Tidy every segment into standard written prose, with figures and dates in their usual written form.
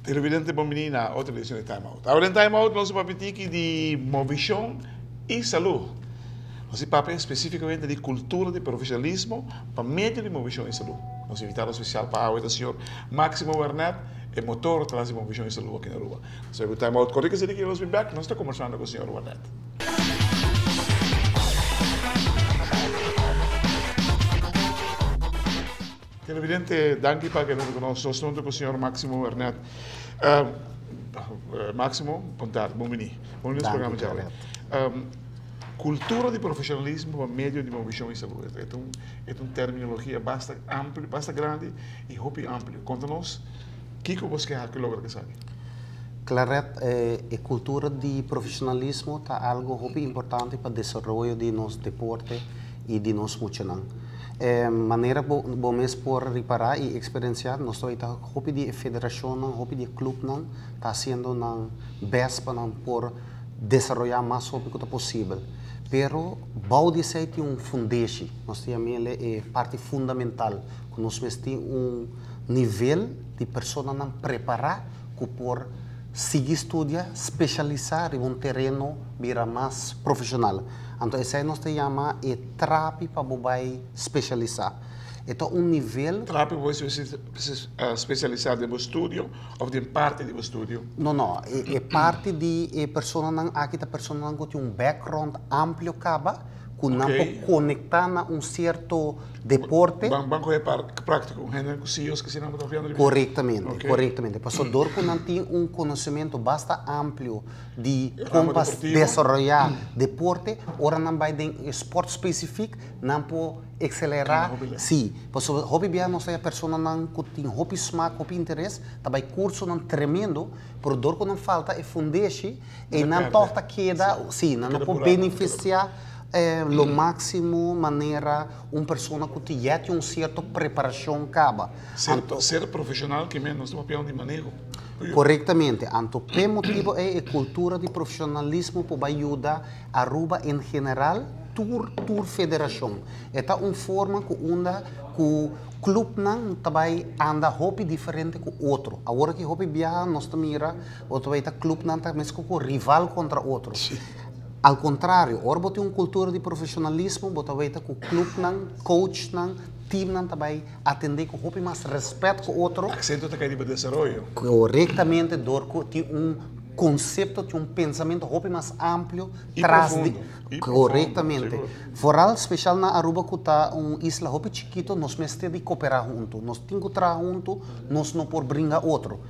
Televidente, bom menino, outra edição de Time Out. Agora em Time Out, nós vamos falar de movição e saúde. Nós vamos especificamente de cultura de profissionalismo para meio de movição e saúde. Nós invitamos especial para o senhor Máximo Bernat, é motor atrás de movição e saúde aqui na rua. Nós vamos Time Out. Corre que se diga, nós vamos back, nós estamos conversando com o senhor Bernat. Televidente, danke para que nós estamos com o senhor Máximo Bernat. Máximo, bom tarde, bom menino. Bom menino, programa de agora. Cultura de profissionalismo por meio de movição e saúde. É uma terminologia bastante ampla, bastante grande e muito ampla. Conta-nos, o que você quer que logra que sabe? Claro, a cultura de profissionalismo é algo muito importante para o desenvolvimento de nosso deporte e de nosso funcionamento. Maneira bom mesmo por reparar e experienciar, nós estamos hopi de federação, hopi de clube não está sendo na best para por desenvolver mais hopi que possível. Pero balde sei tem fundation, nós temos ele parte fundamental, que nós temos nível de pessoa não preparar que por seguir estudar, especializar em terreno vira mais profissional. Então, esse nós chamamos de terapia para você especializar. Então, nível... Terapia para você especializar no estúdio ou de parte do estúdio? Não. É parte de pessoa que tem background amplo, que não pode conectar a certo deporte. Banco é prático, um gênero que CEOs que se não estão vendo. Corretamente. Passador que não tem conhecimento bastante amplo de como desenvolver deporte, ora não vai em esporte específico, não pode acelerar. Sim, passador hobby bem não sei a pessoa não que tem hobby smack, hobby interesse, também curso não tremendo, por dor que não falta é fundeixe e não torta queda, sim, não pode beneficiar lo máximo maneira pessoa que já tem certa preparação acaba. Ser profissional que menos uma peão de manejo. Corretamente. Então, o motivo é a cultura de profissionalismo para ajudar a Aruba em geral, tour federação. É uma forma que o clube não também anda hobby diferente com o outro. Agora que hobby viaja, nós também o clube não está mesmo com rival contra outro. Ao contrário, ora você tem uma cultura de profissionalismo, você vai ter que o clube, coach, time também atender com muito mais respeito com o outro. Acento está caindo para desenvolvimento. Corretamente, tem conceito, tem pensamento muito mais amplo. E profundo. Corretamente. Foral especial na Aruba, que está uma isla muito chiquita, nós temos de cooperar juntos. Nós temos que trabalhar juntos, nós não podemos brincar outro.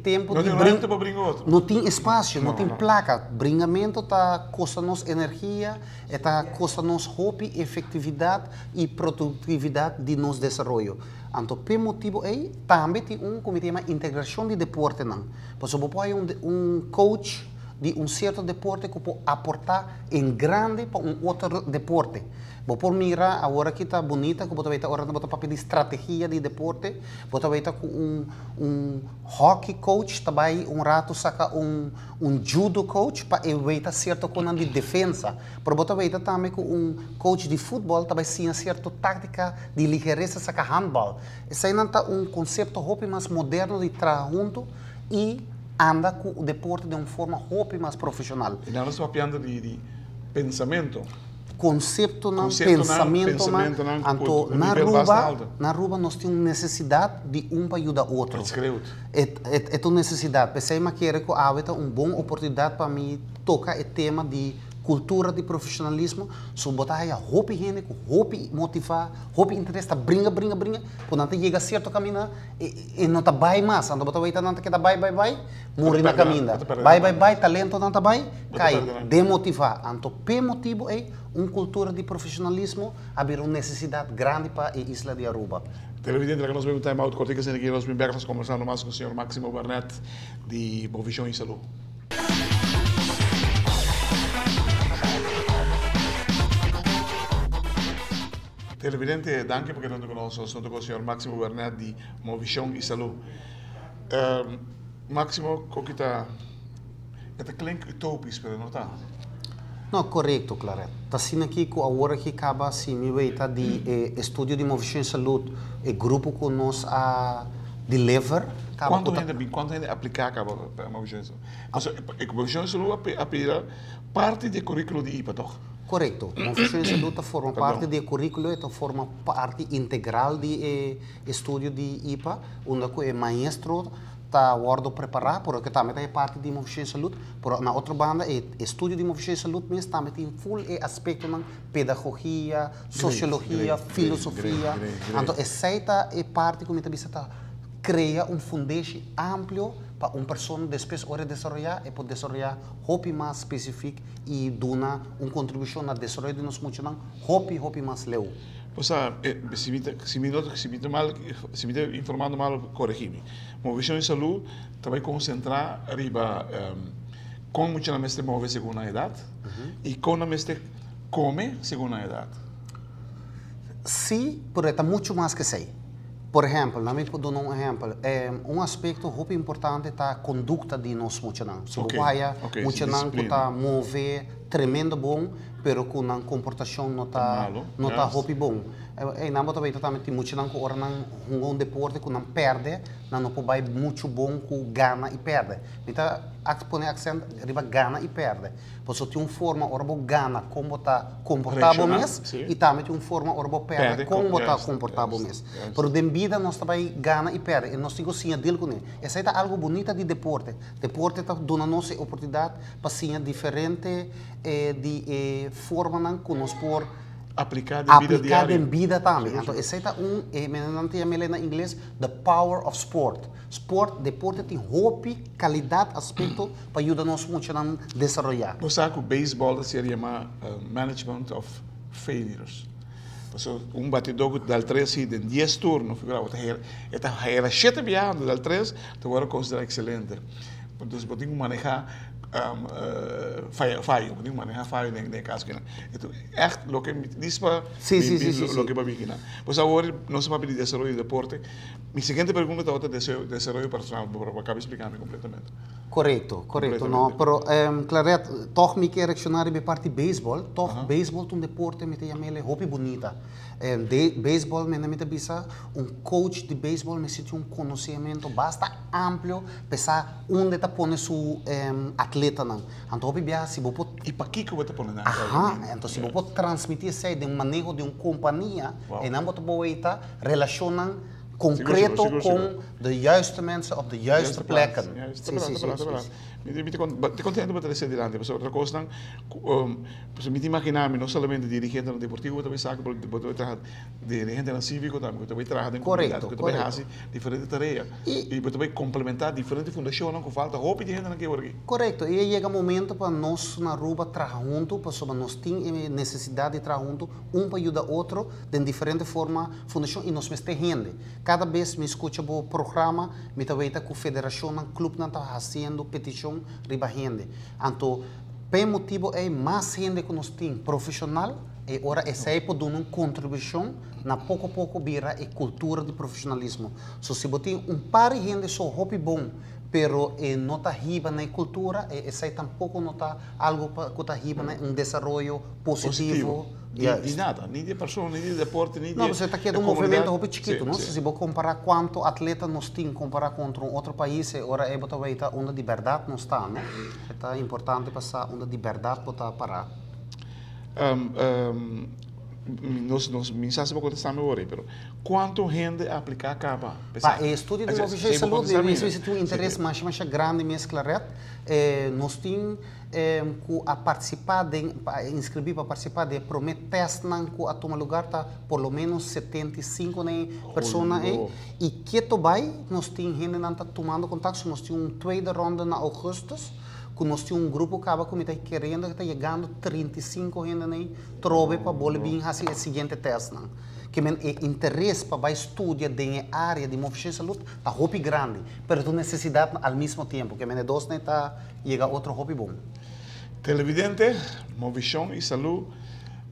Tempo não de brincar outro. Não tem espaço, não tem placa. Bringamento está custa-nos energia, está custa-nos hobby, efetividade e produtividade de nosso desenvolvimento. Então, por motivo aí, também tem comitê de integração de deporte. Porque você pode um coach de certo deporte que pode aportar em grande para outro deporte. Por mirar, agora que está bonita, que você vai estar orando para de estratégia de deporte, você vai estar com hockey coach, também rato saca judo coach para evitar certo coisa de defesa. Mas você vai estar também com coach de futebol, também sim certa tática de ligeireza saca handball. Esse aí é conceito mais moderno de trabalhar junto e anda com o deporte de uma forma mais profissional. E nós estamos falando de pensamento. Conceito não, pensamento não. Na Aruba nós temos necessidade de para ajudar o outro. É uma necessidade. Pensei que era uma boa oportunidade para mim tocar o tema de cultura de profissionalismo, so botar aí a hobby gente, hobby motivar, hobby interesse, brinca, quando chega a certo caminho e não tá vai mais, então botar aí não tá que tá vai, morre na caminho, vai, talento não tá vai, cai, demotivar. Então, por motivo é uma cultura de profissionalismo, haver uma necessidade grande para a isla de Aruba. Televidente, que nós vemos Time Out, cortei que nós vamos conversando mais com o senhor Máximo Bernat de Movição e Saúde. Televidente, danke porque não te conosco. Estou com o senhor Máximo Bernat de Movichão e Saúde. Máximo, o que está klinkt utopisch, pero não está? Não, correto, claro. Está sendo aqui que agora que acaba assim, me veita de estúdio de Movichão e Saúde, e grupo que nós a deliver. Quanto gente aplicar para Movichão e Saúde? Movichão e Saúde apira parte do currículo de IPA, toch? Correto. Movichão e Saúde forma parte do currículo, então forma parte integral do estúdio de IPA, onde o maestro está guardo preparar, porque também é parte de Movichão e Saúde, por na outra banda, o estúdio de Movichão e Saúde mesmo também tem full aspecto de pedagogia, sociologia, filosofia. Então, essa é parte que me está cria fundamento amplo para uma pessoa depois hora desenvolver e poder desenvolver hobby mais específico e dar uma contribuição na desenvolvimento de nosso mundo hobby mais leu. Posa, se me informando mal, corrigi-me. Movichão e Saúde também concentrar riba como muita mestre move segundo a idade e como mestre come segundo a idade. Sim, porém está muito mais que sei. Por exemplo, na minha dar um exemplo, aspecto muito importante é a conduta de nós muchanan. Se você muchanan que está mover tremendo bom, pero com uma comportação não está muito bom. E não também tem muchanan que ora não deporte que não perde, não pode muito bom que ganha e perde. Então, põe accent riba ganha e perde. Porque tem uma forma ora ganha como está comportável mesmo e também tem uma forma ora perde como está comportável mesmo. Por de vida nós também ganha e perde. E nós temos que deal com ele. Essa é algo bonito de deporte. Deporte está dando nos a oportunidade para ser diferente de forma que nós por aplicar em vida também. Então, esse é em inglês, the power of sport. Deporte tem hobby, qualidade, aspecto para ajudar nós muito a desenvolver. Você sabe que o beisebol se chama management of failures. Batidor dal 3 em 10 turnos, era 7 viagens dal 3, então agora considera excelente. Então, você tem que manejar falho, podemos manejar falho em caso que não. Então, o que diz para o que vai vir. Pois agora, nós vamos pedir desenvolvimento de deporte. Minha seguinte pergunta é outra desenvolvimento personal, para acabar explicando completamente. Correto. Não, pero claro, toch me quer reaccionar em parte de beisebol. Toch beisebol é um deporte me tem a hobby bonita. Beisebol me não bisa coach de beisebol me sente conhecimento bastante amplo, pensar onde está pondo seu atleta não. Então se você e para que você pode não? Então se você transmitir isso de manejo de uma companhia, e não você pode relacionar concreto com de juiste mensen op de juiste plekken. Te contento para trazer adiante, mas outra coisa, me imaginar, não somente dirigente no deportivo, também sabe que você trabalha dirigente no cívico, também você trabalha em comunidade, você também faz diferentes tarefas e você também complementar diferentes fundações que falta roupa de gente naquele aqui. Correto, e chega um momento para nós na Aruba trabalhar junto, para nós temos necessidade de trabalhar junto, para ajudar o outro de diferente forma fundação e nós mestre gente. Cada vez me escuta o programa, me também que a federação, o clube não está fazendo petição riba gente. Então, pelo motivo é mais gente que nós temos profissional e ora essa é para dar uma contribuição na pouco a pouco vira a cultura de profissionalismo. So, se você tem par de gente só hobby bom, pero não está riba na cultura, essa é tampouco não está algo que está riba na desenvolvimento positivo. De nada, nem de pessoa, nem de deporte, nem de você está aqui de um movimento hobby chiquito, não? Se você comparar quanto atleta nós temos comparar contra outro país, ora é para ver onde de verdade não está, né? É importante passar onde de verdade para parar. Nos mensagens para contestar meu hora, pero quanto gente aplicar acaba? Estudo de Movichão e Saúde, eu tenho um interesse mais grande mesmo, claro. Nós temos a participar de inscrever para participar de prometer teste que a tomar lugar tá por lo menos 75 pessoas e que também nós temos gente que está tomando contato, nós temos uma segunda ronda na agosto. Nós temos um grupo que está querendo, que está chegando 35 gente trove para volver a fazer o seguinte teste. Que o interesse para estudar na área de Movichão e Saúde é hobby grande, mas tem necessidade ao mesmo tempo, que o dois está chega outro hobby bom. Televidente, Movichão e Saúde,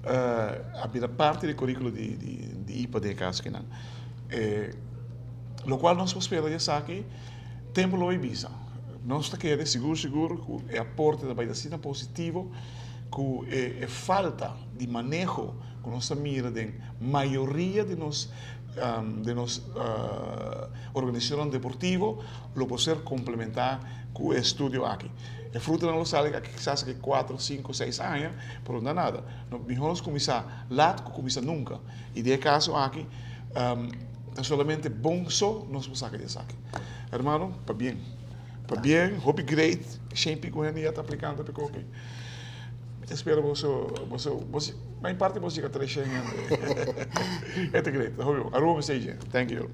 a parte do currículo de IPA de caso que não. Lo qual nós esperamos aqui, tempo lo Ibiza. Nós está querendo seguro que é aporte da vacina positivo, que é falta de manejo que nós mira de maioria de nós organização deportivo, lo pode ser complementar com o estudo aqui. É fruto não sale que quizás que 4, 5, 6 anos, mas não nada. Nós começar lá, começar nunca. E de caso aqui, solamente bom só nós vamos sacar disso aqui. Hermano, para bem. Para bem, hope great, sempre com ele já está aplicando para qualquer. Espero você, mas em parte você fica trechando. É great. Arruma seja. Thank you.